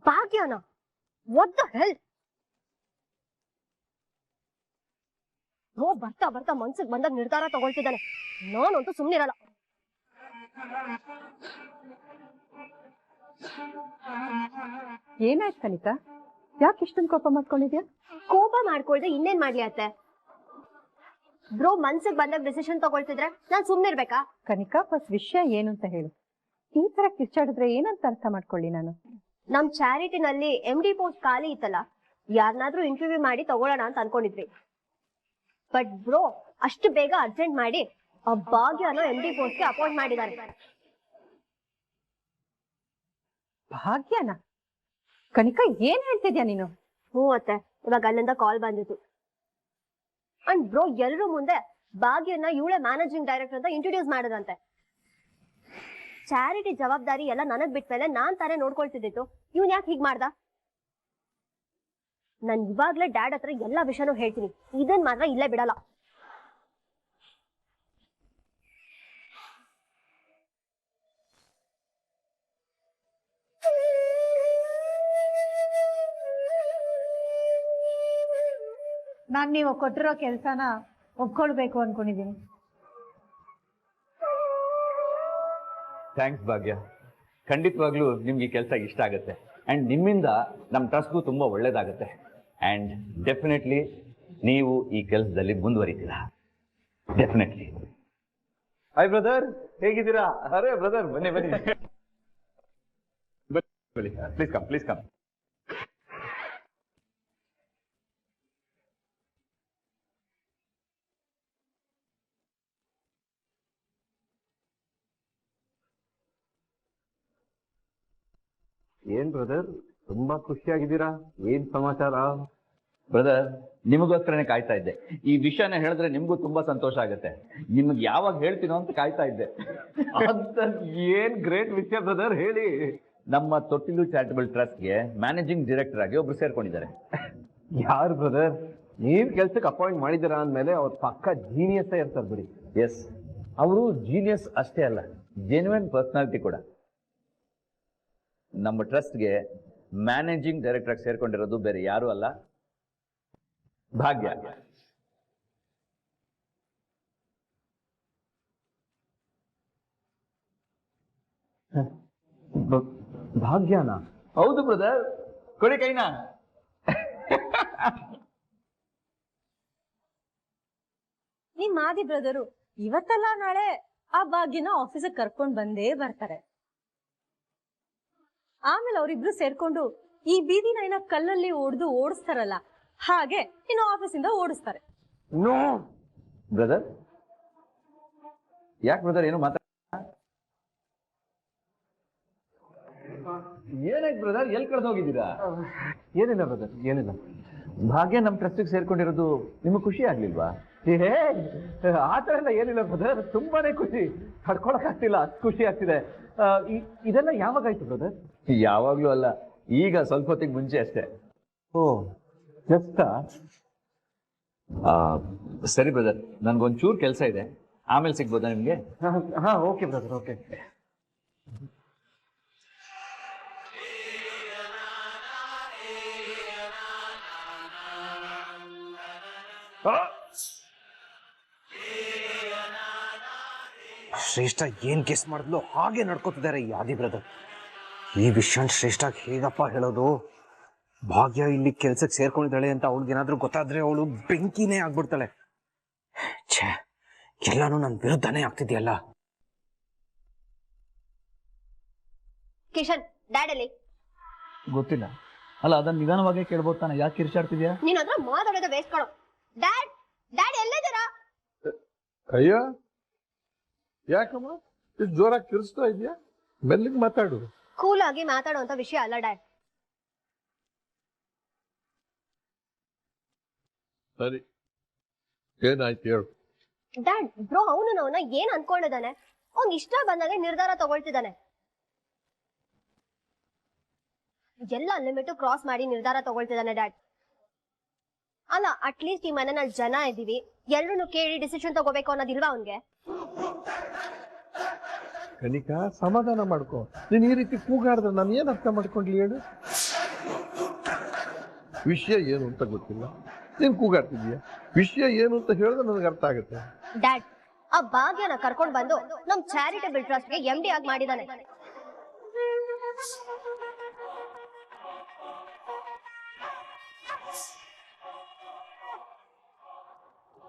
ಭಾಗ್ಯನ what the hell? ಬರ್ತಾ ಬರ್ತಾ ಮನ್ಸಿಗೆ ಬಂದಾಗ ನಿರ್ಧಾರ ತಗೊಳ್ತಿದ್ದಾನೆ. ನಾನಂತೂ ಸುಮ್ನಿರಲ್ಲ. ಏನಾಯ್ತು ಕನಿಕಾ? ಯಾಕೆ ಇಷ್ಟೊಂದು ಕೋಪ ಮಾಡ್ಕೊಂಡಿದ್ಯಾ? ಕೋಪ ಮಾಡ್ಕೊಳ್ದೆ ಇನ್ನೇನ್ ಮಾಡ್ಲಿ ಅತ್ತೆ? ಬ್ರೋ ಮನ್ಸಿಗೆ ಬಂದಾಗ ಡಿಸಿಷನ್ ತಗೊಳ್ತಿದ್ರೆ ನಾನ್ ಸುಮ್ನಿರ್ಬೇಕಾ? ಕನಿಕಾ, ಫಸ್ಟ್ ವಿಷಯ ಏನು ಅಂತ ಹೇಳು. ಈ ತರ ಕಿರ್ಚಾಡಿದ್ರೆ ಏನಂತ ಅರ್ಥ ಮಾಡ್ಕೊಳ್ಳಿ ನಾನು? ನಮ್ ಚಾರಿಟಿನಲ್ಲಿ MD ಪೋಸ್ಟ್ ಖಾಲಿ ಇತ್ತಲ್ಲ, ಯಾರನ್ನಾದ್ರೂ ಇಂಟರ್ವ್ಯೂ ಮಾಡಿ ತಗೊಳ್ಳೋಣ ಅಂತ ಅನ್ಕೊಂಡಿದ್ರಿ. ಬಟ್ ಬ್ರೋ ಅಷ್ಟು ಬೇಗ ಅರ್ಜೆಂಟ್ ಮಾಡಿ ಆ ಭಾಗ್ಯನ MD ಪೋಸ್ಟ್ಗೆ ಅಪಾಯಿಂಟ್ ಮಾಡಿದ್ದಾರೆ. ಭಾಗ್ಯನ? ಕನಿಕಾ, ಏನ್ ಹೇಳ್ತಿದ್ಯಾ ನೀನು? ಅತ್ತೆ, ಇವಾಗ ಅಲ್ಲಿಂದ ಕಾಲ್ ಬಂದಿತ್ತು. ಅಂಡ್ ಬ್ರೋ ಎಲ್ರೂ ಮುಂದೆ ಭಾಗ್ಯನ ಇವಳೆ ಮ್ಯಾನೇಜಿಂಗ್ ಡೈರೆಕ್ಟರ್ ಅಂತ ಇಂಟ್ರೊಡ್ಯೂಸ್ ಮಾಡದಂತೆ. ಚಾರಿಟಿ ಜವಾಬ್ದಾರಿ ಎಲ್ಲ ನನಗ್ ಬಿಟ್ಮೇಲೆ ನಾನ್ ತಾನೇ ನೋಡ್ಕೊಳ್ತಿದ್ದಿತ್ತು. ಇವ್ನ್ ಯಾಕೆ ಹೀಗ್ ಮಾಡ್ದ? ನಾನ್ ಇವಾಗ್ಲೇ ಡ್ಯಾಡ್ ಹತ್ರ ಎಲ್ಲಾ ವಿಷಯನೂ ಹೇಳ್ತೀನಿ. ಇದನ್ ಮಾತ್ರ ಇಲ್ಲೇ ಬಿಡಲ್ಲ. ನಾನ್ ನೀವು ಕೊಟ್ಟಿರೋ ಕೆಲ್ಸನ ಒಪ್ಕೊಳ್ಬೇಕು ಅನ್ಕೊಂಡಿದೀನಿ. ಥ್ಯಾಂಕ್ಸ್ ಭಾಗ್ಯ. ಖಂಡಿತವಾಗ್ಲೂ ನಿಮ್ಗೆ ಈ ಕೆಲಸ ಇಷ್ಟ ಆಗುತ್ತೆ ಅಂಡ್ ನಿಮ್ಮಿಂದ ನಮ್ಮ ಟ್ರಸ್ಟ್ಗೂ ತುಂಬಾ ಒಳ್ಳೇದಾಗುತ್ತೆ ಅಂಡ್ ಡೆಫಿನೆಟ್ಲಿ ನೀವು ಈ ಕೆಲಸದಲ್ಲಿ ಮುಂದುವರಿತೀರಾ. ಡೆಫಿನೆಟ್ಲಿ. ಹಾಯ್ ಬ್ರದರ್, ಹೇಗಿದ್ದೀರಾ? ಅರೆ ಬ್ರದರ್, ಬನ್ನಿ ಬನ್ನಿ ಬನ್ನಿ, ಪ್ಲೀಸ್ ಕಮ್ ಪ್ಲೀಸ್ ಕಮ್. ಏನ್ ಬ್ರದರ್, ತುಂಬಾ ಖುಷಿಯಾಗಿದ್ದೀರಾ? ಏನ್ ಸಮಾಚಾರ? ಬ್ರದರ್, ನಿಮಗೋಸ್ಕರನೇ ಕಾಯ್ತಾ ಇದ್ದೆ. ಈ ವಿಷಯನ ಹೇಳಿದ್ರೆ ನಿಮ್ಗೂ ತುಂಬಾ ಸಂತೋಷ ಆಗುತ್ತೆ. ನಿಮ್ಗೆ ಯಾವಾಗ ಹೇಳ್ತೀನೋ ಅಂತ ಕಾಯ್ತಾ ಇದ್ದೆ. ಅಂತ ಏನ್ ಗ್ರೇಟ್ ವಿಷಯ ಬ್ರದರ್, ಹೇಳಿ. ನಮ್ಮ ತೊಟ್ಟಿಲು ಚಾರಿಟಬಲ್ ಟ್ರಸ್ಟ್ಗೆ ಮ್ಯಾನೇಜಿಂಗ್ ಡೈರೆಕ್ಟರ್ ಆಗಿ ಒಬ್ರು ಸೇರ್ಕೊಂಡಿದ್ದಾರೆ. ಯಾರು ಬ್ರದರ್? ನೀವ್ ಕೆಲ್ಸಕ್ಕೆ ಅಪಾಯಿಂಟ್ ಮಾಡಿದ್ದೀರಾ ಅಂದ್ಮೇಲೆ ಅವ್ರ ಪಕ್ಕ ಜೀನಿಯಸ್ ಇರ್ತಾರೆ ಬಿಡಿ. ಎಸ್, ಅವರು ಜೀನಿಯಸ್ ಅಷ್ಟೇ ಅಲ್ಲ, ಜೆನ್ಯೂನ್ ಪರ್ಸನಾಲಿಟಿ ಕೂಡ. ನಮ್ಮ ಟ್ರಸ್ಟ್ಗೆ ಮ್ಯಾನೇಜಿಂಗ್ ಡೈರೆಕ್ಟರ್ ಆಗಿ ಸೇರ್ಕೊಂಡಿರೋದು ಬೇರೆ ಯಾರು ಅಲ್ಲ, ಭಾಗ್ಯ. ಭಾಗ್ಯನ? ಹೌದು ಬ್ರದರ್, ಕೊಡಿ ಕೈನಾ. ನಿಮ್ ಮಾದಿ ಬ್ರದರು ಇವತ್ತಲ್ಲ ನಾಳೆ ಆ ಭಾಗ್ಯನ ಆಫೀಸಿಗೆ ಕರ್ಕೊಂಡ್ ಬಂದೇ ಬರ್ತಾರೆ. ಆಮೇಲೆ ಅವರಿಬ್ರು ಸೇರ್ಕೊಂಡು ಈ ಬೀದಿ ನಾಯಿನ ಕಲ್ಲಲ್ಲಿ ಓಡಿಸ್ತಾರಲ್ಲ, ಹಾಗೆ ಇನ್ನು ಆಫೀಸಿಂದ ಓಡಿಸ್ತಾರೆ. ನೋ ಬ್ರದರ್, ಯಾಕೆ ಬ್ರದರ್ ಏನು ಮಾತಾಡ? ಏನಾಯ್ತು ಬ್ರದರ್, ಎಲ್ಲಿ ಕಳೆದು ಹೋಗಿದ್ದೀರಾ? ಏನಿಲ್ಲ ಬ್ರದರ್, ಏನಿಲ್ಲ. ಭಾಗ್ಯ ನಮ್ಮ ಟ್ರಸ್ಟಿಗೆ ಸೇರ್ಕೊಂಡಿರೋದು ನಿಮಗೆ ಖುಷಿ ಆಗ್ಲಿಲ್ವಾ? ಏ ಆತರ ಎಲ್ಲ ಏನಿಲ್ಲ ಬ್ರದರ್, ತುಂಬಾನೇ ಖುಷಿ. ತಡ್ಕೊಳಕ್ ಆಗ್ತಿಲ್ಲ, ಅಷ್ಟು ಖುಷಿ ಆಗ್ತಿದೆ. ಇದೆಲ್ಲ ಯಾವಾಗಾಯ್ತು ಬ್ರದರ್? ಯಾವಾಗ್ಲೂ ಅಲ್ಲ, ಈಗ ಸ್ವಲ್ಪ ಹೊತ್ತಿಗೆ ಮುಂಚೆ ಅಷ್ಟೇ. ಓ, ಜಸ್ಟ್. ಸರಿ ಬ್ರದರ್, ನನ್ಗೊಂಚೂರು ಕೆಲಸ ಇದೆ, ಆಮೇಲೆ ಸಿಗ್ಬೋದಾ ನಿಮ್ಗೆ? ಹಾ, ಓಕೆ ಬ್ರದರ್, ಓಕೆ. ಶ್ರೇಷ್ಠ ಏನ್ ಕೇಸ್ ಮಾಡಿದ್ಲು ಹಾಗೆ ನಡ್ಕೋತಿದ್ದಾರೆ ಈ ಆದಿ ಬ್ರದರ್. ಈ ವಿಷಯ ಶ್ರೇಷ್ಠ ಹೇಗಪ್ಪ ಹೇಳೋದು? ಭಾಗ್ಯ ಇಲ್ಲಿ ಕೆಲ್ಸಕ್ಕೆ ಸೇರ್ಕೊಂಡಿದ್ದಾಳೆ ಅಂತ ಅವಳಿಗೇನಾದ್ರೂ ಗೊತ್ತಾದ್ರೆ ಅವಳು ಬೆಂಕಿನೇ ಆಗ್ಬಿಡ್ತಾಳೆ. ಛೇ, ಎಲ್ಲಾನು ನನ್ನ ವಿರುದ್ಧನೇ ಆಗ್ತಿದ್ಯಲ್ಲ. ಕಿಶನ್, ಡ್ಯಾಡ್ ಅಲ್ಲಿ? ಗೊತ್ತಿಲ್ಲ. ಅಲ್ಲ, ಅದನ್ನ ನಿಧಾನವಾಗಿ ಕೇಳ್ಬೋದು ತಾನೆ, ಯಾಕೆ ಕಿರ್ಚಾಡ್ತಿದ್ಯಾ? ನೀನ್ ಹತ್ರ ಮಾತಾಡೋದು ವೇಸ್ಟ್ ಕಣೋ. ಡ್ಯಾಡ್, ಡ್ಯಾಡ್ ಎಲ್ಲಿದ್ದೀರಾ? ಅಯ್ಯೋ, ಯಾಕಮ್ಮ ಇಷ್ಟು ಜೋರಾಗಿ ಕಿರಿಸ್ತಾ ಇದೆಯಾ? ಮೆಲ್ಲಿಗೆ ಮಾತಾಡು. ಕೂಲ್ ಆಗಿ ಮಾತಾಡುವಂತ ವಿಷಯ ಅಲ್ಲ ಡ್ಯಾಡ್. ಸರಿ, ಏನಾಯ್ತು ಹೇಳು. ಡ್ಯಾಡ್, ಬ್ರೋ ಅವನ ಏನ್ ಅನ್ಕೊಂಡಿದ್ದಾನೆ? ಅವ್ನ್ ಇಷ್ಟ ಬಂದಾಗ ನಿರ್ಧಾರ ತಗೊಳ್ತಿದ್ದಾನೆ. ಎಲ್ಲ ಲಿಮಿಟ್ ಕ್ರಾಸ್ ಮಾಡಿ ನಿರ್ಧಾರ ತಗೊಳ್ತಿದ್ದಾನೆ ಡ್ಯಾಡ್. ಅಲ್ಲ, ಅಟ್ಲೀಸ್ಟ್ ಈ ಮನೆಯಲ್ಲಿ ಜನ ಇದೀವಿ, ಎಲ್ರು ಕೇಳಿ ಡಿಸಿಷನ್ ತಗೋಬೇಕು ಅನ್ನೋದಿಲ್ವಾ ಅವನ್ಗೆ? ಕನಿಕಾ ಸಮಾಧಾನ ಮಾಡ್ಕೊ. ನೀನು ಈ ರೀತಿ ಕೂಗಾಡಿದ್ರೆ ನಾನು ಏನು ಅರ್ಥ ಮಾಡ್ಕೊಂಡ್ಲಿ ಹೇಳು? ವಿಷಯ ಏನು ಅಂತ ಗೊತ್ತಿಲ್ಲ, ನೀನು ಕೂಗಾಡ್ತಿದ್ಯಾ. ವಿಷಯ ಏನು ಅಂತ ಹೇಳಿದ್ರೆ ನನಗೆ ಅರ್ಥ ಆಗುತ್ತೆ. ಡ್ಯಾಡ್, ಆ ಭಾಗ್ಯನ ಕರ್ಕೊಂಡ್ ಬಂದು ನಮ್ ಚಾರಿಟೇಬಲ್ ಟ್ರಸ್ಟ್ಗೆ MD ಆಗಿ ಮಾಡಿದಾನೆ.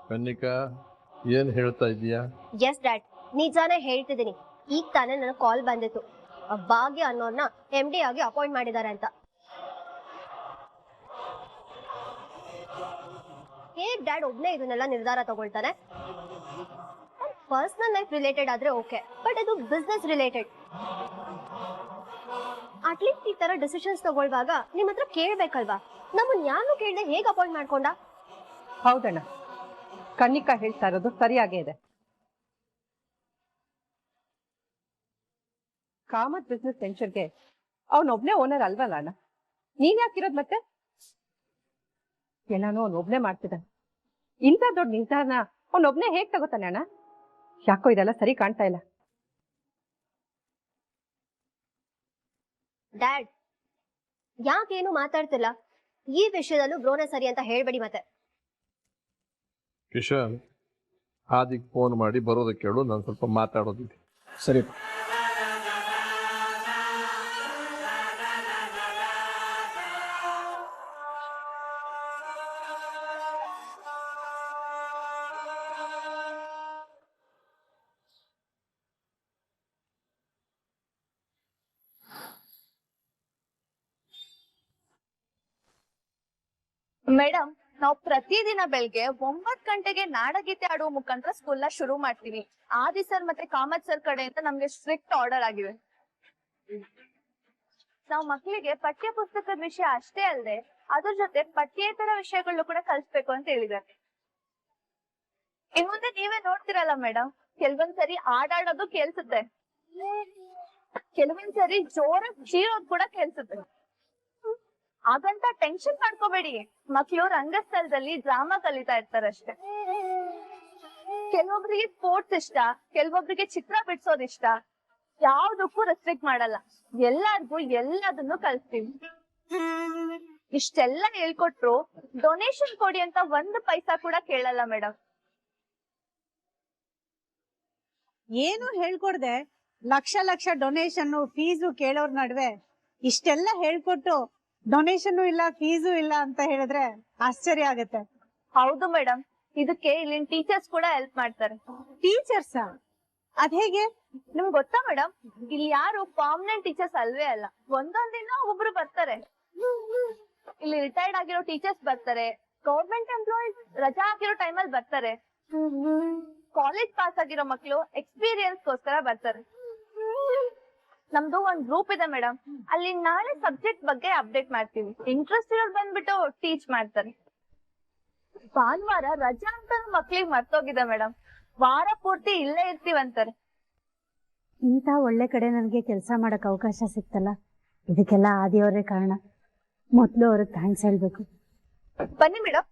ಕನ್ನಿಕಾ, ಏನ್ ಹೇಳ್ತಾ ಇದೀಯಾ? ಎಸ್ ಡ್ಯಾಡ್, ನಿಜಾನೇ ಹೇಳ್ತಿದ್ದೀನಿ. ಈಗ ತಾನೇ ನನಗೆ ಕಾಲ್ ಬಂದಿತ್ತು, ಆ ಭಾಗ್ಯ ಅನ್ನೋರ್ನ MD ಆಗಿ ಅಪಾಯಿಂಟ್ ಮಾಡಿದ್ದಾರೆ ಅಂತ. ಹೇಗ್ ಡ್ಯಾಡ್ ಒಬ್ನೇ ಇದನ್ನೆಲ್ಲ ನಿರ್ಧಾರ ತಗೊಳ್ತಾನೆ? ಪರ್ಸನಲ್ ಲೈಫ್ ರಿಲೇಟೆಡ್ ಆದ್ರೆ ಓಕೆ, ಬಟ್ ಇದು ಬಿಸ್ನೆಸ್ ರಿಲೇಟೆಡ್. ಅಟ್ಲೀಸ್ಟ್ ಈ ತರ ಡಿಸಿಷನ್ಸ್ ತಗೊಳ್ಳುವಾಗ ನಿಮ್ ಹತ್ರ ಕೇಳ್ಬೇಕಲ್ವಾ? ನಮ್ಮನ್ನ ಯಾರು ಕೇಳದೆ ಹೇಗ್ ಅಪಾಯಿಂಟ್ ಮಾಡ್ಕೊಂಡ? ಹೌದಣ್ಣ, ಕನ್ನಿಕಾ ಹೇಳ್ತಾ ಇರೋದು ಸರಿಯಾಗೇ ಇದೆ. ಕಾಮತ್ ಬಿಸ್ನೆಸ್ ವೆಂಚರ್ಗೆ ಅವನೊಬ್ನೇ ಓನರ್ ಅಲ್ವಲ್ಲ ಅಣ್ಣ? ನೀನ್ ಯಾಕಿರೋದ್ ಮತ್ತೆ? ಎಲ್ಲಾನು ಅವನೊಬ್ನೇ ಮಾಡ್ತಿದ್ದಾನೆ. ಇಂಥ ದೊಡ್ಡ ನಿರ್ಧಾರನ ಅವನೊಬ್ನೇ ಹೇಗ್ ತಗೋತಾನೆ ಅಣ್ಣ? ಯಾಕೋ ಇದೆಲ್ಲ ಸರಿ ಕಾಣ್ತಾ ಇಲ್ಲ. ಡ್ಯಾಡ್, ಯಾಕೇನು ಮಾತಾಡ್ತಿಲ್ಲ? ಈ ವಿಷಯದಲ್ಲೂ ಬ್ರೋನೇ ಸರಿ ಅಂತ ಹೇಳ್ಬೇಡಿ ಮತ್ತೆ. ಕಿಶನ್, ಆದಿಗ್ ಫೋನ್ ಮಾಡಿ ಬರೋದಕ್ಕೆ ಹೇಳು, ನಾನು ಸ್ವಲ್ಪ ಮಾತಾಡೋದಿದೆ. ಸರಿ. ಮೇಡಮ್, ನಾವು ಪ್ರತಿದಿನ ಬೆಳಗ್ಗೆ 9 ಗಂಟೆಗೆ ನಾಡಗೀತೆ ಆಡುವ ಮುಖಾಂತರ ಸ್ಕೂಲ್ನ ಶುರು ಮಾಡ್ತೀವಿ. ಆದಿ ಸರ್ ಮತ್ತೆ ಕಾಮತ್ ಸರ್ ಕಡೆಯಿಂದ ನಮ್ಗೆ ಸ್ಟ್ರಿಕ್ಟ್ ಆರ್ಡರ್ ಆಗಿವೆ. ನಾವು ಮಕ್ಕಳಿಗೆ ಪಠ್ಯ ಪುಸ್ತಕದ ವಿಷಯ ಅಷ್ಟೇ ಅಲ್ಲದೆ ಅದ್ರ ಜೊತೆ ಪಠ್ಯೇತರ ವಿಷಯಗಳು ಕೂಡ ಕಲಿಸ್ಬೇಕು ಅಂತ ಹೇಳಿದ್ದಾರೆ. ಇನ್ ಮುಂದೆ ನೀವೇ ನೋಡ್ತಿರಲ್ಲ ಮೇಡಮ್, ಕೆಲವೊಂದ್ಸರಿ ಆಡಾಡೋದು ಕೇಳ್ಸುತ್ತೆ, ಕೆಲವೊಂದ್ಸರಿ ಜೋರಾಗಿ ಚೀರೋದು ಕೂಡ ಕೇಳ್ಸುತ್ತೆ. ಹಾಗಂತ ಟೆನ್ಷನ್ ಮಾಡ್ಕೋಬೇಡಿ, ಮಕ್ಳು ರಂಗಸ್ಥಳದಲ್ಲಿ ಡ್ರಾಮಾ ಕಲಿತಾ ಇರ್ತಾರಷ್ಟೇ. ಕೆಲವೊಬ್ರಿಗೆ ಸ್ಪೋರ್ಟ್ಸ್ ಇಷ್ಟ, ಕೆಲವೊಬ್ರಿಗೆ ಚಿತ್ರ ಬಿಡ್ಸೋದ್ ಇಷ್ಟ. ಯಾವ್ದಕ್ಕೂ ರೆಸ್ಟ್ರಿಕ್ಟ್ ಮಾಡಲ್ಲ, ಎಲ್ಲಾರ್ಗು ಎಲ್ಲದನ್ನು ಕಲಿಸ್ತೀವಿ. ಇಷ್ಟೆಲ್ಲ ಹೇಳ್ಕೊಟ್ರು ಡೊನೇಷನ್ ಕೊಡಿ ಅಂತ 1 ಪೈಸಾ ಕೂಡ ಕೇಳಲ್ಲ ಮೇಡಮ್. ಏನು ಹೇಳ್ಕೊಡ್ದೆ ಲಕ್ಷ ಲಕ್ಷ ಡೊನೇಷನ್ ಫೀಸು ಕೇಳೋರ್ ನಡುವೆ ಇಷ್ಟೆಲ್ಲ ಹೇಳ್ಕೊಟ್ಟು ಡೊನೇಷನ್ ಇಲ್ಲ ಫೀಸು ಇಲ್ಲ ಅಂತ ಹೇಳಿದ್ರೆ ಆಶ್ಚರ್ಯ ಆಗತ್ತೆ. ಹೌದು ಮೇಡಮ್, ಇದಕ್ಕೆ ಇಲ್ಲಿನ ಟೀಚರ್ಸ್ ಕೂಡ ಹೆಲ್ಪ್ ಮಾಡ್ತಾರೆ. ಟೀಚರ್ಸ್ ಅದ್ ಹೇಗೆ? ನಿಮ್ಗೆ ಗೊತ್ತಾ ಮೇಡಮ್, ಇಲ್ಲಿ ಯಾರು ಪರ್ಮನೆಂಟ್ ಟೀಚರ್ಸ್ ಅಲ್ವೇ ಅಲ್ಲ, ಒಂದೊಂದಿನ ಒಬ್ರು ಬರ್ತಾರೆ. ಇಲ್ಲಿ ರಿಟೈರ್ಡ್ ಆಗಿರೋ ಟೀಚರ್ಸ್ ಬರ್ತಾರೆ, ಗೌರ್ಮೆಂಟ್ ಎಂಪ್ಲಾಯೀಸ್ ರಜಾ ಆಗಿರೋ ಟೈಮಲ್ಲಿ ಬರ್ತಾರೆ, ಕಾಲೇಜ್ ಪಾಸ್ ಆಗಿರೋ ಮಕ್ಳು ಎಕ್ಸ್ಪೀರಿಯನ್ಸ್ ಗೋಸ್ಕರ ಬರ್ತಾರೆ. ನಮ್ದು ಒಂದ್ ಗ್ರೂಪ್ ಇದೆ ಮೇಡಮ್, ಅಲ್ಲಿ ನಾಳೆ ಸಬ್ಜೆಕ್ಟ್ ಬಗ್ಗೆ ಅಪ್ಡೇಟ್ ಮಾಡ್ತೀವಿ. ಇಂಟ್ರೆಸ್ಟ್ ಇರೋರು ಬಂದ್ಬಿಟ್ಟು ಟೀಚ್ ಮಾಡ್ತಾರೆ. ಭಾನುವಾರ ರಜಾ ಅಂತ ಮಕ್ಳಿಗೆ ಮರ್ತೋಗಿದೆ ಮೇಡಮ್, ವಾರ ಪೂರ್ತಿ ಇಲ್ಲೇ ಇರ್ತೀವಂತಾರೆ. ಇಂಥ ಒಳ್ಳೆ ಕಡೆ ನನಗೆ ಕೆಲಸ ಮಾಡಕ್ ಅವಕಾಶ ಸಿಕ್ತಲ್ಲ, ಇದಕ್ಕೆಲ್ಲ ಆದಿಯವರೇ ಕಾರಣ. ಮೊದ್ಲು ಅವ್ರಿಗೆ ಥ್ಯಾಂಕ್ಸ್ ಹೇಳ್ಬೇಕು. ಬನ್ನಿ ಮೇಡಮ್,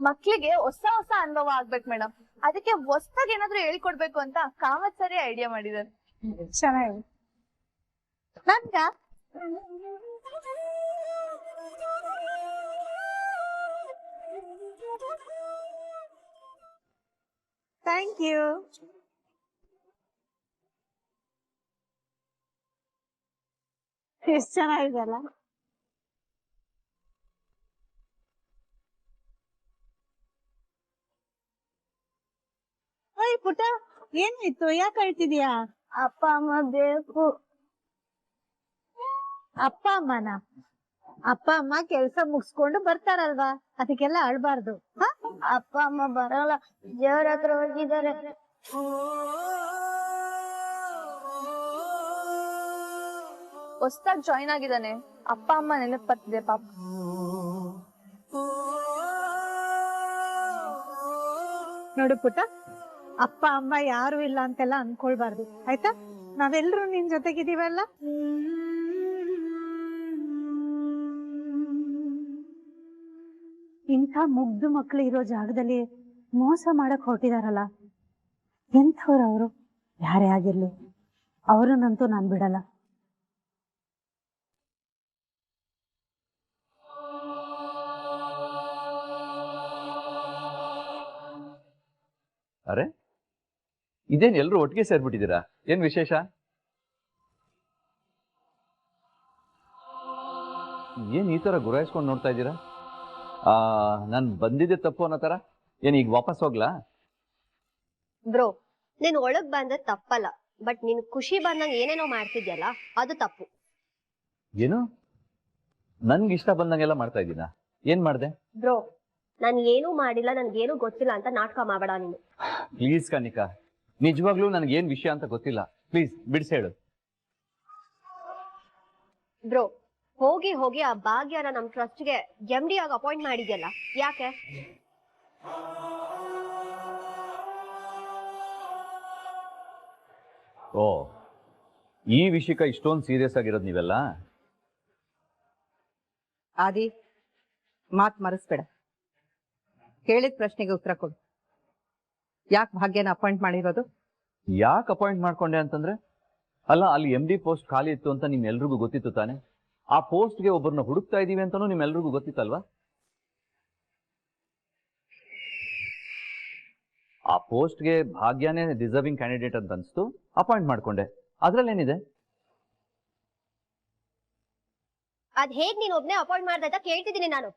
ಮಕ್ಳಿಗೆ ಹೊಸ ಹೊಸ ಅನುಭವ ಆಗ್ಬೇಕು ಮೇಡಮ್, ಅದಕ್ಕೆ ಹೊಸದಾಗಿ ಏನಾದ್ರು ಹೇಳ್ಕೊಡ್ಬೇಕು ಅಂತ ಕಾಮತ್ ಸರಿ ಐಡಿಯಾ ಮಾಡಿದ್ದಾರೆ. ಚೆನ್ನಾಗಿ ನನ್ಗ ಥ್ಯಾಂಕ್ ಯು. ಎಷ್ಟು ಚೆನ್ನಾಗಿದೆ ಅಲ್ಲ? ಓಯ್ ಪುಟ್ಟ, ಏನಾಯ್ತು? ಯಾಕೆ ಅಳ್ತಿದ್ಯಾ? ಅಪ್ಪ ಅಮ್ಮ ಬೇಕು. ಅಪ್ಪ ಅಮ್ಮನ? ಅಪ್ಪ ಅಮ್ಮ ಕೆಲ್ಸ ಮುಗಿಸ್ಕೊಂಡು ಬರ್ತಾರಲ್ವಾ, ಅದಕ್ಕೆಲ್ಲ ಅಳ್ಬಾರ್ದು. ಅಪ್ಪ ಅಮ್ಮ ಬರಲ್ಲ, ದೇವ್ರ ಹತ್ರ ಹೋಗಿದ್ದಾರೆ. ಹೊಸ್ದಾಗಿ ಜಾಯಿನ್ ಆಗಿದ್ದಾನೆ, ಅಪ್ಪ ಅಮ್ಮ ನೆನಪು ಬರ್ತಿದೆ ಪಾಪ. ನೋಡು ಪುಟ್ಟ, ಅಪ್ಪ ಅಮ್ಮ ಯಾರು ಇಲ್ಲ ಅಂತೆಲ್ಲ ಅನ್ಕೊಳ್ಬಾರ್ದು ಆಯ್ತಾ? ನಾವೆಲ್ಲರೂ ನಿನ್ ಜೊತೆಗಿದೀವಲ್ಲ. ಇಂಥ ಮುಗ್ದು ಮಕ್ಳು ಇರೋ ಜಾಗದಲ್ಲಿ ಮೋಸ ಮಾಡಕ್ ಹೊರಟಿದಾರಲ್ಲ, ಎಂಥವ್ರು ಅವರು? ಯಾರೇ ಆಗಿರ್ಲಿ ಅವರನ್ನಂತೂ ನಾನು ಬಿಡಲ್ಲ. ಅರೆ ಇದೇನ್ ಎಲ್ರು ಒಟ್ಟಿಗೆ ಸೇರ್ಬಿಟ್ಟಿದ್ದೀರಾ? ಏನ್ ವಿಶೇಷ? ಏನ್ ಈ ತರ ಗುರಾಯಿಸ್ಕೊಂಡು ನೋಡ್ತಾ ಇದ್ದೀರಾ? ನಾನು ಬಂದಿದ್ದೆ ತಪ್ಪು ಅನ್ನೋ ತರ. ಏನ್ ಈಗ ವಾಪಸ್ ಹೋಗ್ಲಾ? ಬ್ರೋ, ನೀನ್ ಒಳಗ್ ಬಂದ ತಪ್ಪಲ್ಲ, ಬಟ್ ನೀನ್ ಖುಷಿ ಬಂದಂಗ ಏನೇನೋ ಮಾಡ್ತಿದ್ಯಲ್ಲ ಅದು ತಪ್ಪು. ಏನು ನನ್ಗೆ ಇಷ್ಟ ಬಂದಂಗೆಲ್ಲ ಮಾಡ್ತಾ ಇದ್ದೀನ? ಏನ್ ಮಾಡ್ದೆ? ಬ್ರೋ, ನಾನು ಏನೂ ಮಾಡಿಲ್ಲ, ನನ್ಗೇನು ಗೊತ್ತಿಲ್ಲ ಅಂತ ನಾಟಕ ಮಾಡಬೇಡ ನೀನು. ಪ್ಲೀಸ್ ಕನಿಕಾ, ನಿಜವಾಗ್ಲೂ ನನಗೆ ಏನ್ ವಿಷಯ ಅಂತ ಗೊತ್ತಿಲ್ಲ. ಪ್ಲೀಸ್ ಬಿಡಿಸಿ ಹೇಳು. ಬ್ರೋ, ಹೋಗಿ ಹೋಗಿ ಆ ಭಾಗ್ಯನ ನಮ್ ಟ್ರಸ್ಟ್ಗೆ MD ಆಗಿ ಅಪಾಯಿಂಟ್ ಮಾಡಿದ್ಯಲ್ಲ, ಯಾಕೆ? ಓ, ಈ ವಿಷಯಕ್ಕೆ ಇಷ್ಟೊಂದು ಸೀರಿಯಸ್ ಆಗಿರೋದು ನೀವೆಲ್ಲ? ಆದಿ, ಮಾತ್ ಮರೆಸ್ಬೇಡ. ಕೇಳಿದ ಪ್ರಶ್ನೆಗೆ ಉತ್ತರ ಕೊಡು. ಯಾಕೆ ಭಾಗ್ಯನ ಅಪಾಯಿಂಟ್ ಮಾಡಿರೋದು? ಯಾಕೆ ಅಪಾಯಿಂಟ್ ಮಾಡ್ಕೊಂಡೆ ಅಂತಂದ್ರೆ, ಅಲ್ಲ ಅಲ್ಲಿ MD ಪೋಸ್ಟ್ ಖಾಲಿ ಇತ್ತು ಅಂತ ನಿಮ್ಮೆಲ್ರಿಗೂ ಗೊತ್ತಿತ್ತು ತಾನೆ? ಆ ಪೋಸ್ಟ್ಗೆ ಒಬ್ಬರನ್ನ ಹುಡುಕ್ತಾ ಇದೀವಿ ಅಂತಾನೂ ನಿಮ್ಮೆಲ್ರಿಗೂ ಗೊತ್ತಿತ್ತಲ್ವಾ? ಆ ಪೋಸ್ಟ್ಗೆ ಭಾಗ್ಯನೇ ಡಿಸರ್ವಿಂಗ್ ಕ್ಯಾಂಡಿಡೇಟ್ ಅಂತ ಅನ್ಸ್ತು, ಅಪಾಯಿಂಟ್ ಮಾಡ್ಕೊಂಡೆ. ಅದ್ರಲ್ಲೇನಿದೆ? ಅದ್ ಹೇಗ್ ನೀನ್ ಒಬ್ನೇ ಅಪಾಯಿಂಟ್ ಮಾಡ್ದೆ ಅಂತ ಕೇಳ್ತಿದ್ದೀನಿ ನಾನು.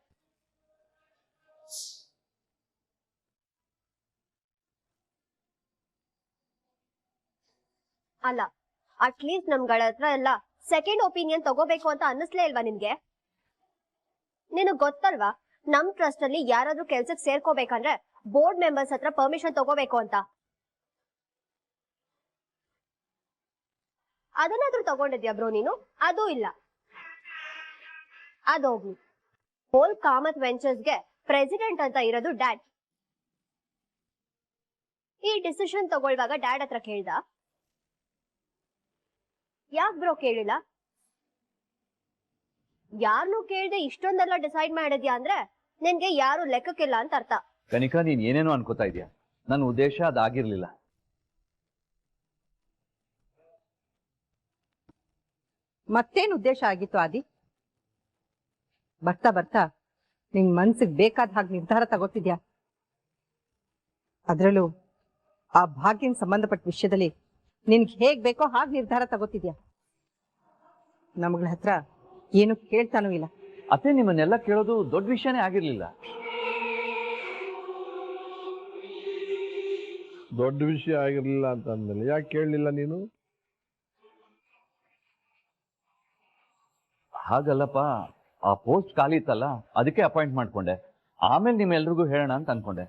ಅಲ್ಲ, ಅಟ್ಲೀಸ್ಟ್ ನಮ್ಗಳ ಹತ್ರ ಎಲ್ಲ ಸೆಕೆಂಡ್ ಒಪಿನಿಯನ್ ತಗೋಬೇಕು ಅಂತ ಅನ್ನಿಸ್ಲೇ ಇಲ್ವಾ ನಿನ್ಗೆ? ನಿನಗ್ ಗೊತ್ತಲ್ವಾ ನಮ್ ಟ್ರಸ್ಟ್ ಅಲ್ಲಿ ಯಾರಾದ್ರೂ ಕೆಲ್ಸಕ್ಕೆ ಸೇರ್ಕೋಬೇಕಂದ್ರೆ ಬೋರ್ಡ್ ಮೆಂಬರ್ಸ್ ಹತ್ರ ಪರ್ಮಿಷನ್ ತಗೋಬೇಕು ಅಂತ. ಅದನ್ನಾದ್ರೂ ತಗೊಂಡಿದ್ಯಾ ಬ್ರೋ ನೀನು? ಅದೂ ಇಲ್ಲ. ಅದೋಗ್ಲಿ, ಹೋಲ್ ಕಾಮತ್ ವೆಂಚರ್ಸ್ಗೆ ಪ್ರೆಸಿಡೆಂಟ್ ಅಂತ ಇರೋದು ಡ್ಯಾಡ್. ಈ ಡಿಸಿಷನ್ ತಗೊಳ್ಳುವಾಗ ಡ್ಯಾಡ್ ಹತ್ರ ಕೇಳ್ದ? ಯಾಕ್ ಬ್ರೋ ಕೇಳಿಲ್ಲ? ಯಾರನ್ನೂ ಕೇಳ್ದೆ ಇಷ್ಟೊಂದೆಲ್ಲ ಡಿಸೈಡ್ ಮಾಡಿದ್ಯಾ ಅಂದ್ರೆ ನಿನ್ಗೆ ಯಾರು ಲೆಕ್ಕಕ್ಕಿಲ್ಲ ಅಂತ ಅರ್ಥ. ಕನಿಕಾ, ನೀನ್ ಏನೇನೋ ಅನ್ಕೋತಾ ಇದೀಯ. ನನ್ನ ಉದ್ದೇಶ ಅದಾಗಿರ್ಲಿಲ್ಲ. ಮತ್ತೇನು ಉದ್ದೇಶ ಆಗಿತ್ತು ಆದಿ? ಬರ್ತಾ ಬರ್ತಾ ನಿನ್ ಮನ್ಸಿಗೆ ಬೇಕಾದ ಹಾಗೆ ನಿರ್ಧಾರ ತಗೋತಿದ್ಯಾ. ಅದ್ರಲ್ಲೂ ಆ ಭಾಗ್ಯನ್ ಸಂಬಂಧಪಟ್ಟ ವಿಷಯದಲ್ಲಿ ನಿನ್ಗೆ ಹೇಗ್ ಬೇಕೋ ಹಾಗೆ ನಿರ್ಧಾರ ತಗೋತಿದ್ಯಾ. ನಮ್ಗಳ ಹತ್ರ ಏನು ಕೇಳ್ತಾನೂ ಇಲ್ಲ. ಅತ್ತೆ, ನಿಮ್ಮನ್ನೆಲ್ಲ ಕೇಳೋದು ದೊಡ್ಡ ವಿಷಯನೇ ಆಗಿರ್ಲಿಲ್ಲ. ದೊಡ್ಡ ವಿಷಯ ಆಗಿರ್ಲಿಲ್ಲ ಅಂತ ಅಂದ್ಮೇಲೆ ಯಾಕೆ ಕೇಳಲಿಲ್ಲ ನೀನು? ಹಾಗಲ್ಲಪ್ಪ, ಆ ಪೋಸ್ಟ್ ಖಾಲಿ ಇತ್ತಲ್ಲ, ಅದಕ್ಕೆ ಅಪಾಯಿಂಟ್ ಮಾಡ್ಕೊಂಡೆ. ಆಮೇಲೆ ನಿಮ್ಮೆಲ್ರಿಗೂ ಹೇಳೋಣ ಅಂತ ಅನ್ಕೊಂಡೆ.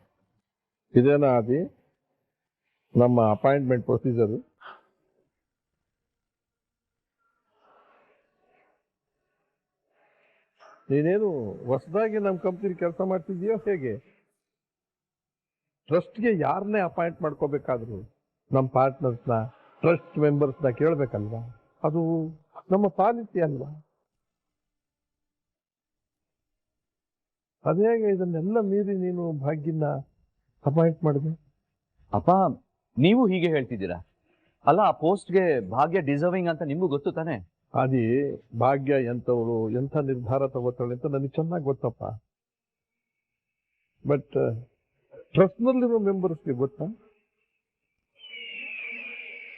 ಇದೇನಾ ಆದಿ ನಮ್ಮ ಅಪಾಯಿಂಟ್ಮೆಂಟ್ ಪ್ರೊಸೀಜರ್? ನೀನೇನು ಹೊಸದಾಗಿ ನಮ್ಮ ಕಂಪ್ನಿ ಕೆಲಸ ಮಾಡ್ತಿದ್ಯೋ ಹೇಗೆ? ಟ್ರಸ್ಟ್ಗೆ ಯಾರನ್ನೇ ಅಪಾಯಿಂಟ್ ಮಾಡ್ಕೋಬೇಕಾದ್ರು ನಮ್ಮ ಪಾರ್ಟ್ನರ್ಸ್ನ, ಟ್ರಸ್ಟ್ ಮೆಂಬರ್ಸ್ನ ಕೇಳಬೇಕಲ್ವಾ? ಅದು ನಮ್ಮ ಪಾಲಿಸಿ ಅಲ್ವಾ? ಅದೇಗೆ ಇದನ್ನೆಲ್ಲ ಮೀರಿ ನೀನು ಭಾಗ್ಯನ ಅಪಾಯಿಂಟ್ ಮಾಡಿದೆ? ಅಪ್ಪ, ನೀವು ಹೀಗೆ ಹೇಳ್ತಿದ್ದೀರಾ? ಅಲ್ಲ, ಆ ಪೋಸ್ಟ್ಗೆ ಭಾಗ್ಯ ಡಿಸರ್ವಿಂಗ್ ಅಂತ ನಿಮ್ಗೂ ಗೊತ್ತು ತಾನೆ? ಅದೇ ಭಾಗ್ಯ ಎಂಥವಳು, ಎಂಥ ನಿರ್ಧಾರ ತಗೋತಾಳೆ ಅಂತ ನನಗೆ ಚೆನ್ನಾಗಿ ಗೊತ್ತಪ್ಪ. ಬಟ್ ಟ್ರಸ್ಟ್ನಲ್ಲಿರೋ ಮೆಂಬರ್ಸ್ಗೆ ಗೊತ್ತಾ?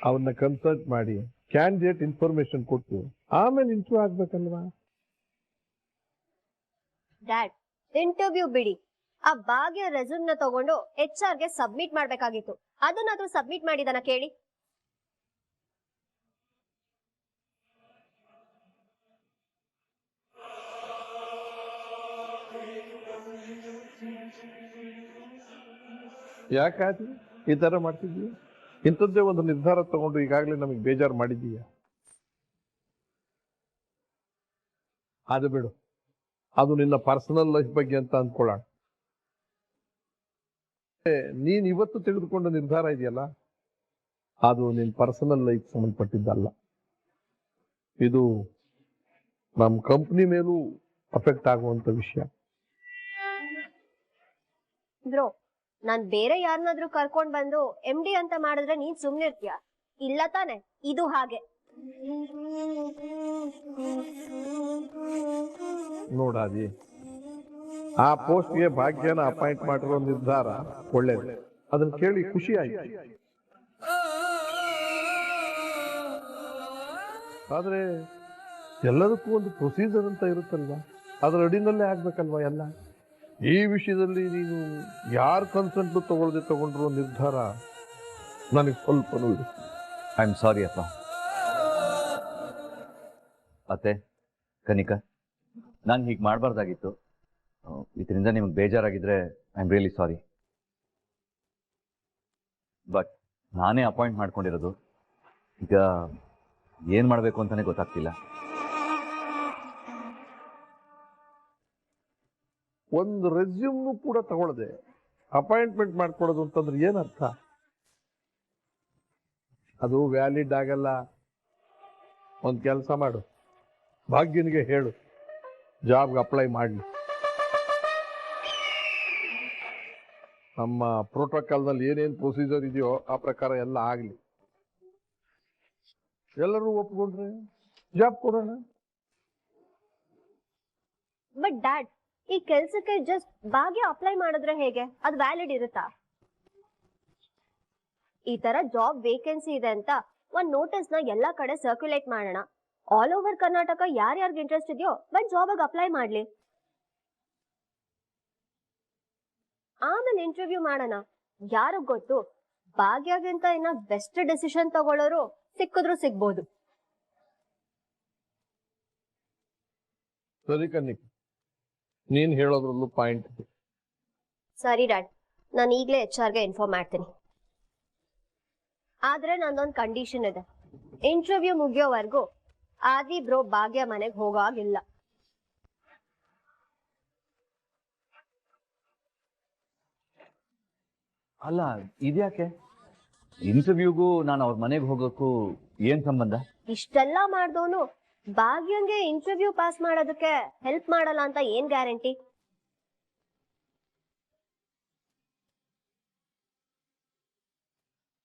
ಅವನ್ನ ಕನ್ಸಲ್ಟ್ ಮಾಡಿ ಕ್ಯಾಂಡಿಡೇಟ್ ಇನ್ಫಾರ್ಮೇಶನ್ ಕೊಟ್ಟು ಆಮೇಲೆ ಇಂಟರ್ವ್ಯೂ ಆಗ್ಬೇಕಲ್ವಾ? ಡ್ಯಾಡ್, ಇಂಟರ್ವ್ಯೂ ಬಿಡಿ, ಆ ಭಾಗ್ಯ ರೆಸ್ಯೂಮ್ ನ ತಗೊಂಡು HR ಗೆ ಸಬ್ಮಿಟ್ ಮಾಡ್ಬೇಕಾಗಿತ್ತು. ಅದನ್ನಾದ್ರೂ ಸಬ್ಮಿಟ್ ಮಾಡಿದನ ಕೇಳಿ. ಯಾಕಾಗಿ ಈ ತರ ಮಾಡ್ತಿದ್ದೀಯ? ಇಂಥದ್ದೇ ಒಂದು ನಿರ್ಧಾರ ತಗೊಂಡು ಈಗಾಗಲೇ ನಮಗೆ ಬೇಜಾರು ಮಾಡಿದ್ದೀಯ. ಅದು ಬಿಡು, ಅದು ನಿನ್ನ ಪರ್ಸನಲ್ ಲೈಫ್ ಬಗ್ಗೆ ಅಂತ ಅಂದ್ಕೊಳ್ಳೋಣ. ನೀನ್ ಇವತ್ತು ತೆಗೆದುಕೊಂಡ ನಿರ್ಧಾರ ಇದೆಯಲ್ಲ, ಅದು ನಿನ್ನ ಪರ್ಸನಲ್ ಲೈಫ್ ಸಂಬಂಧಪಟ್ಟಿದ್ದಲ್ಲ. ಇದು ನಮ್ಮ ಕಂಪ್ನಿ ಮೇಲೂ ಅಫೆಕ್ಟ್ ಆಗುವಂತ ವಿಷಯ. ಬ್ರೋ, ನಾನ್ ಬೇರೆ ಯಾರನ್ನಾದ್ರೂ ಕರ್ಕೊಂಡ್ ಬಂದು MD ಅಂತ ಮಾಡಿದ್ರೆ ನೀನ್ ಸುಮ್ನೆ ಇರ್ತೀಯ? ಇಲ್ಲ ತಾನೆ, ಇದು ಹಾಗೆ. ನೋಡಾದಿ, ಆ ಪೋಸ್ಟ್ಗೆ ಭಾಗ್ಯನ ಅಪಾಯಿಂಟ್ ಮಾಡಿರೋ ನಿರ್ಧಾರ ಒಳ್ಳೇದು. ಅದನ್ನ ಕೇಳಿ ಖುಷಿ ಆಯ್ತು. ಆದ್ರೆ ಎಲ್ಲದಕ್ಕೂ ಒಂದು ಪ್ರೊಸೀಜರ್ ಅಂತ ಇರುತ್ತಲ್ವಾ, ಅದರ ಅಡಿನಲ್ಲೇ ಆಗ್ಬೇಕಲ್ವಾ ಎಲ್ಲ. ಈ ವಿಷಯದಲ್ಲಿ ನೀನು ಯಾರ ಕನ್ಸೆಂಟ್ ತಗೊಂಡ್ರು ನಿರ್ಧಾರ ನನಗೆ ಸ್ವಲ್ಪನೂ ಇದೆ. ಐ ಆಮ್ ಸಾರಿ ಅಪ್ಪ. ಅತ್ತೆ, ಕನಿಕಾ, ನಾನು ಹೀಗೆ ಮಾಡಬಾರ್ದಾಗಿತ್ತು. ಇದರಿಂದ ನಿಮ್ಗೆ ಬೇಜಾರಾಗಿದ್ರೆ I am really sorry. But ನಾನೇ ಅಪಾಯಿಂಟ್ ಮಾಡ್ಕೊಂಡಿರೋದು. ಈಗ ಏನು ಮಾಡಬೇಕು ಅಂತಾನೆ ಗೊತ್ತಾಗ್ತಿಲ್ಲ. ಒಂದು ರೆಸ್ಯೂಮ್ನು ಕೂಡ ತಗೊಳ್ಳದೆ ಅಪಾಯಿಂಟ್ಮೆಂಟ್ ಮಾಡ್ಕೊಡೋದು ಅಂತಂದ್ರೆ ಏನರ್ಥ? ಅದು ವ್ಯಾಲಿಡ್ ಆಗಲ್ಲ. ಒಂದು ಕೆಲಸ ಮಾಡು, ಭಾಗ್ಯನಿಗೆ ಹೇಳು ಜಾಬ್ಗೆ ಅಪ್ಲೈ ಮಾಡಲಿ. ನಮ್ಮ ಪ್ರೋಟೋಕಾಲ್ನಲ್ಲಿ ಏನೇನು ಪ್ರೊಸೀಜರ್ ಇದೆಯೋ ಆ ಪ್ರಕಾರ ಎಲ್ಲ ಆಗಲಿ. ಎಲ್ಲರೂ ಒಪ್ಕೊಂಡ್ರೆ ಜಾಬ್ ಕೊಡೋಣ. ಬಟ್ ಡ್ಯಾಡ್, ಈ ಕೆಲ್ಸಕ್ಕೆ ಜಸ್ಟ್ ಭಾಗ್ಯ ಅಪ್ಲೈ ಮಾಡಿದ್ರೆ ಹೇಗೆ? ಅದು ವ್ಯಾಲಿಡ್ ಇರುತ್ತಾ? ಈ ತರ ಜಾಬ್ ವೇಕೆನ್ಸಿ ಇದೆ ಅಂತ ಒಂದ್ ನೋಟಿಸ್ ನ ಎಲ್ಲಾ ಕಡೆ ಸರ್ಕ್ಯುಲೇಟ್ ಮಾಡೋಣ. ಆಲ್ ಓವರ್ ಕರ್ನಾಟಕ ಯಾರ್ಯಾರಿಗೆ ಇಂಟ್ರೆಸ್ಟ್ ಇದೆಯೋ ಬಟ್ ಜಾಬ್ ಅಪ್ಲೈ ಮಾಡ್ಲಿ. ಆಮೇಲೆ ಇಂಟರ್ವ್ಯೂ ಮಾಡೋಣ. ಯಾರಿಗ್ ಗೊತ್ತು, ಭಾಗ್ಯಗಿಂತ ಇನ್ನ ಬೆಸ್ಟ್ ಡಿಸಿಷನ್ ತಗೊಳ್ಳೋರು ಸಿಕ್ಕಿದ್ರು ಸಿಗ್ಬೋದು. ಸರಿ ಕನ್ನಿಕ್, ನೀನ್ ಹೇಳೋದ್ರಲ್ಲೂ ಪಾಯಿಂಟ್ ಇದೆ. ಸರಿ ಡ್ಯಾಡ್, ನಾನು ಈಗಲೇ HR ಗೆ ಇನ್ಫಾರ್ಮ್ ಮಾಡ್ತೀನಿ. ಆದ್ರೆ ನಂದೊಂದು ಕಂಡೀಷನ್ ಇದೆ. ಇಂಟರ್ವ್ಯೂ ಮುಗಿಯೋವರೆಗೂ ಆದಿ ಬ್ರೋ ಭಾಗ್ಯ ಮನೆಗೆ ಹೋಗಾಗಿಲ್ಲ. ಅಲ್ಲ, ಇದ್ಯಾಕೆ? ಇಂಟರ್ವ್ಯೂಗೂ ನಾನು ಅವ್ರ ಮನೆಗೆ ಹೋಗೋಕ್ಕೂ ಏನ್ ಸಂಬಂಧ? ಇಷ್ಟೆಲ್ಲ ಮಾಡ್ದವನು ಭಾಗ್ಯಂಗೆ ಇಂಟರ್ವ್ಯೂ ಪಾಸ್ ಮಾಡೋದಕ್ಕೆ ಹೆಲ್ಪ್ ಮಾಡಲ್ಲ ಅಂತ ಏನ್ ಗ್ಯಾರಂಟಿ?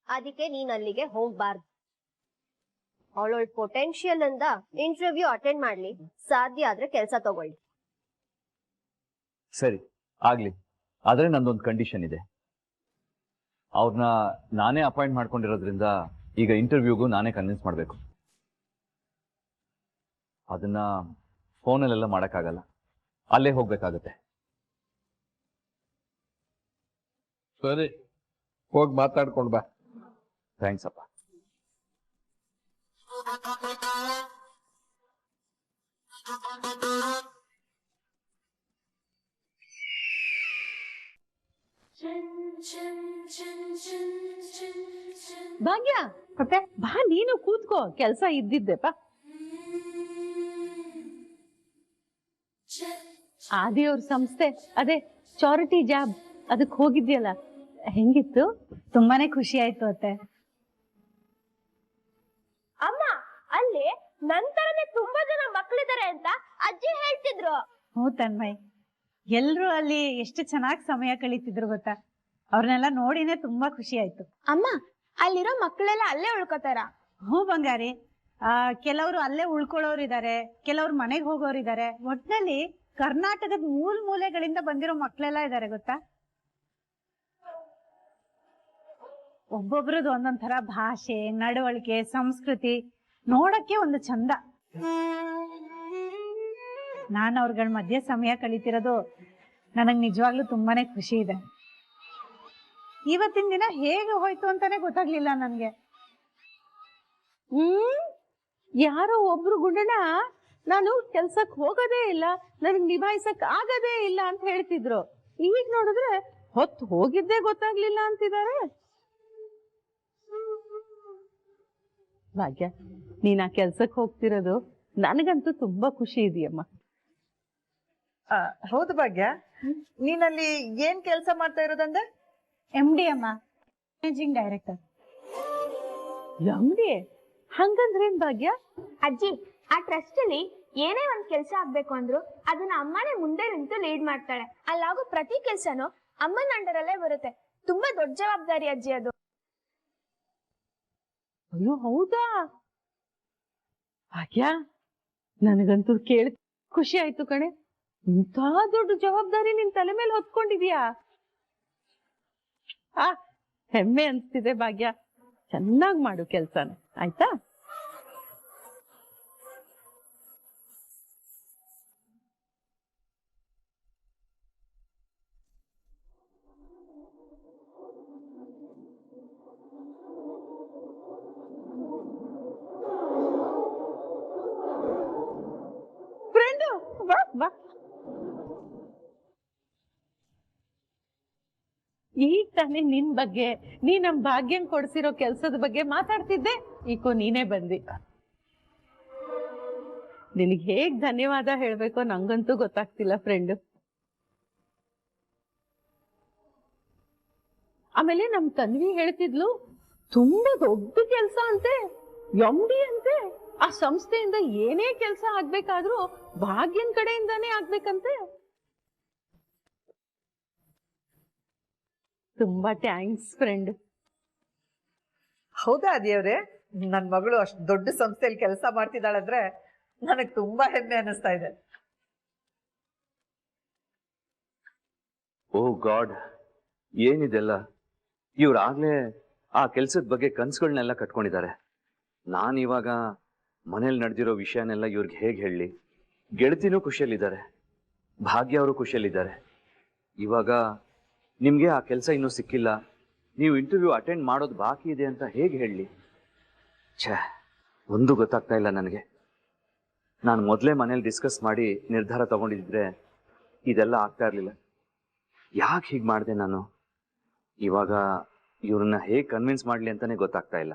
ಅದಕ್ಕೆ ನೀನ್ ಅಲ್ಲಿಗೆ ಹೋಗ್ಬಾರ್ದು. ಅವಳೊಳ್ ಪೊಟೆನ್ಶಿಯಲ್ ಇಂದ ಇಂಟರ್ವ್ಯೂ ಅಟೆಂಡ್ ಮಾಡ್ಲಿ, ಸಾಧ್ಯ ಆದ್ರೆ ಕೆಲಸ ತಗೊಳ್ಳಿ. ಸರಿ, ಆಗ್ಲಿ. ಆದ್ರೆ ನಂದೊಂದು ಕಂಡೀಷನ್ ಇದೆ. ಅವ್ರನ್ನ ನಾನೇ ಅಪಾಯಿಂಟ್ ಮಾಡ್ಕೊಂಡಿರೋದ್ರಿಂದ ಈಗ ಇಂಟರ್ವ್ಯೂಗೂ ನಾನೇ ಕನ್ವಿನ್ಸ್ ಮಾಡಬೇಕು. ಅದನ್ನ ಫೋನಲ್ಲೆಲ್ಲ ಮಾಡೋಕ್ಕಾಗಲ್ಲ, ಅಲ್ಲೇ ಹೋಗ್ಬೇಕಾಗತ್ತೆ. ಸರಿ, ಹೋಗಿ ಮಾತಾಡ್ಕೊಂಡು ಬಾ. ಥ್ಯಾಂಕ್ಸ್ ಅಪ್ಪ. ಭಾಗ್ಯ, ಮತ್ತೆ ಬಾ, ನೀನು ಕೂತ್ಕೋ, ಕೆಲ್ಸ ಇದ್ದಿದ್ದೆಪ್ಪ. ಆದಿಯವ್ರ ಸಂಸ್ಥೆ, ಅದೇ ಚಾರಿಟಿ ಜಾಬ್, ಅದಕ್ಕೆ ಹೋಗಿದ್ಯಲ್ಲ, ಹೆಂಗಿತ್ತು? ತುಂಬಾನೇ ಖುಷಿ ಆಯ್ತು ಅತ್ತೆ. ಅಮ್ಮ, ಅಲ್ಲಿ ನಂತರನೇ ತುಂಬಾ ಜನ ಮಕ್ಕಳಿದ್ದಾರೆ ಅಂತ ಅಜ್ಜಿ ಹೇಳ್ತಿದ್ರು. ಹ್ಞೂ ತನ್ಮಯ್, ಎಲ್ರು ಅಲ್ಲಿ ಎಷ್ಟು ಚೆನ್ನಾಗಿ ಸಮಯ ಕಳೀತಿದ್ರು ಗೊತ್ತಾ? ಅವ್ರನ್ನೆಲ್ಲ ನೋಡಿನೇ ತುಂಬಾ ಖುಷಿ ಆಯ್ತು. ಅಮ್ಮ, ಅಲ್ಲಿರೋ ಮಕ್ಕಳೆಲ್ಲ ಅಲ್ಲೇ ಉಳ್ಕೋತಾರ? ಹ್ಞೂ ಬಂಗಾರಿ, ಕೆಲವರು ಅಲ್ಲೇ ಉಳ್ಕೊಳ್ಳೋರಿದ್ದಾರೆ, ಕೆಲವ್ರು ಮನೆಗೆ ಹೋಗೋರಿದ್ದಾರೆ. ಒಟ್ನಲ್ಲಿ ಕರ್ನಾಟಕದ ಮೂಲೆಗಳಿಂದ ಬಂದಿರೋ ಮಕ್ಕಳೆಲ್ಲ ಇದ್ದಾರೆ ಗೊತ್ತಾ? ಒಬ್ಬೊಬ್ರದ್ದು ಒಂದೊಂದ್ ತರ ಭಾಷೆ, ನಡವಳಿಕೆ, ಸಂಸ್ಕೃತಿ ನೋಡಕ್ಕೆ ಒಂದು ಚಂದ. ನಾನು ಅವ್ರಗಳ ಮಧ್ಯೆ ಸಮಯ ಕಳೀತಿರೋದು ನನಗ್ ನಿಜವಾಗ್ಲೂ ತುಂಬಾನೇ ಖುಷಿ ಇದೆ. ಇವತ್ತಿನ ದಿನ ಹೇಗೆ ಹೋಯ್ತು ಅಂತಾನೆ ಗೊತ್ತಾಗ್ಲಿಲ್ಲ ನನ್ಗೆ. ಯಾರೋ ಒಬ್ರು ಗುಂಡಣ್ಣ ನಾನು ಕೆಲ್ಸಕ್ ಹೋಗೋದೇ ಇಲ್ಲ, ನನಗ್ ನಿಭಾಯಿಸಕ್ ಆಗದೇ ಇಲ್ಲ ಅಂತ ಹೇಳ್ತಿದ್ರು. ಈಗ ನೋಡಿದ್ರೆ ಹೊತ್ತು ಹೋಗಿದ್ದೇ ಗೊತ್ತಾಗ್ಲಿಲ್ಲ ಅಂತಿದ್ದಾರೆ. ಭಾಗ್ಯ, ನೀನ್ ಆ ಕೆಲ್ಸಕ್ ಹೋಗ್ತಿರೋದು ನನಗಂತೂ ತುಂಬಾ ಖುಷಿ ಇದೆಯಮ್ಮ. ಹೌದು ಭಾಗ್ಯ, ನೀನಲ್ಲಿ ಏನ್ ಕೆಲಸ ಮಾಡ್ತಾ ಇರೋದಂದ್ರೆ? MD ಅಮ್ಮ, ಮ್ಯಾನೇಜಿಂಗ್ ಡೈರೆಕ್ಟರ್. MD? ಹಂಗಂದ್ರೇನ್ ಭಾಗ್ಯ? ಅಜ್ಜಿ, ಆ ಟ್ರಸ್ಟ್ ಅಲ್ಲಿ ಏನೇ ಒಂದ್ ಕೆಲ್ಸ ಆಗ್ಬೇಕು ಅಂದ್ರು ಅದನ್ನ ಅಮ್ಮನೇ ಮುಂದೆ ನಿಂತು ಲೀಡ್ ಮಾಡ್ತಾಳೆ. ಅಲ್ಲಾಗೋ ಪ್ರತಿ ಕೆಲ್ಸನೂ ಅಮ್ಮನ ಅಂಡರಲ್ಲೇ ಬರುತ್ತೆ. ತುಂಬಾ ದೊಡ್ಡ ಜವಾಬ್ದಾರಿ ಅಜ್ಜಿ ಅದು. ಅಯ್ಯೋ ಹೌದಾ ಭಾಗ್ಯ, ನನಗಂತೂ ಕೇಳಿ ಖುಷಿ ಆಯ್ತು ಕಣೆ. ಇಂಥ ದೊಡ್ಡ ಜವಾಬ್ದಾರಿ ನಿನ್ ತಲೆ ಮೇಲೆ ಹೊತ್ಕೊಂಡಿದ್ಯಾ. ಹೆಮ್ಮೆ ಅನ್ಸ್ತಿದೆ ಭಾಗ್ಯ. ಚೆನ್ನಾಗ್ ಮಾಡು ಕೆಲ್ಸನ, ಆಯ್ತಾ? ಫ್ರೆಂಡು ಬಾ ಬಾ. ಈಗ ತಾನೇ ನಿನ್ ಬಗ್ಗೆ, ನೀ ನಮ್ ಭಾಗ್ಯನ್ ಕೊಡ್ಸಿರೋ ಕೆಲ್ಸದ ಬಗ್ಗೆ ಮಾತಾಡ್ತಿದ್ದೆ, ಈಕೋ ನೀನೇ ಬಂದಿ. ನಿನಗೆ ಹೇಗ್ ಧನ್ಯವಾದ ಹೇಳ್ಬೇಕೋ ನಂಗಂತೂ ಗೊತ್ತಾಗ್ತಿಲ್ಲ ಫ್ರೆಂಡ್. ಆಮೇಲೆ ನಮ್ ತನ್ವಿ ಹೇಳ್ತಿದ್ಲು, ತುಂಬಾ ದೊಡ್ಡ ಕೆಲ್ಸ ಅಂತೆ, MD ಅಂತೆ. ಆ ಸಂಸ್ಥೆಯಿಂದ ಏನೇ ಕೆಲ್ಸ ಆಗ್ಬೇಕಾದ್ರೂ ಭಾಗ್ಯನ್ ಕಡೆಯಿಂದಾನೇ ಆಗ್ಬೇಕಂತೆ. ತುಂಬಾ ಥ್ಯಾಂಕ್ಸ್ ಫ್ರೆಂಡ್. ಹೌದಾ ಅದಿಯವ್ರೆ, ನನ್ ಮಗಳು ಅಷ್ಟು ದೊಡ್ಡ ಸಂಸ್ಥೆಯಲ್ಲಿ ಕೆಲಸ ಮಾಡ್ತಿದ್ದಾಳಂದ್ರೆ ನನಗ್ ತುಂಬಾ ಹೆಮ್ಮೆ ಅನಿಸ್ತಾ ಇದೆ. ಓ ಗಾಡ್, ಏನಿದೆಲ್ಲ! ಇವ್ರಾಗ್ಲೇ ಆ ಕೆಲ್ಸದ ಬಗ್ಗೆ ಕನ್ಸುಗಳನ್ನೆಲ್ಲ ಕಟ್ಕೊಂಡಿದ್ದಾರೆ. ನಾನಿವಾಗ ಮನೇಲಿ ನಡೆದಿರೋ ವಿಷಯನೆಲ್ಲ ಇವ್ರಿಗೆ ಹೇಗೆ ಹೇಳಲಿ? ಗೆಳತಿನೂ ಖುಷಿಯಲ್ಲಿದ್ದಾರೆ, ಭಾಗ್ಯ ಅವರು ಖುಷಿಯಲ್ಲಿದ್ದಾರೆ. ಇವಾಗ ನಿಮಗೆ ಆ ಕೆಲಸ ಇನ್ನೂ ಸಿಕ್ಕಿಲ್ಲ, ನೀವು ಇಂಟರ್ವ್ಯೂ ಅಟೆಂಡ್ ಮಾಡೋದು ಬಾಕಿ ಇದೆ ಅಂತ ಹೇಗೆ ಹೇಳಲಿ? ಛೇ, ಒಂದು ಗೊತ್ತಾಗ್ತಾ ಇಲ್ಲ ನನಗೆ. ನಾನು ಮೊದಲೇ ಮನೇಲಿ ಡಿಸ್ಕಸ್ ಮಾಡಿ ನಿರ್ಧಾರ ತಗೊಂಡಿದ್ರೆ ಇದೆಲ್ಲ ಆಗ್ತಾ ಇರಲಿಲ್ಲ. ಯಾಕೆ ಹೀಗೆ ಮಾಡಿದೆ ನಾನು? ಇವಾಗ ಇವ್ರನ್ನ ಹೇಗೆ ಕನ್ವಿನ್ಸ್ ಮಾಡಲಿ ಅಂತಾನೆ ಗೊತ್ತಾಗ್ತಾ ಇಲ್ಲ.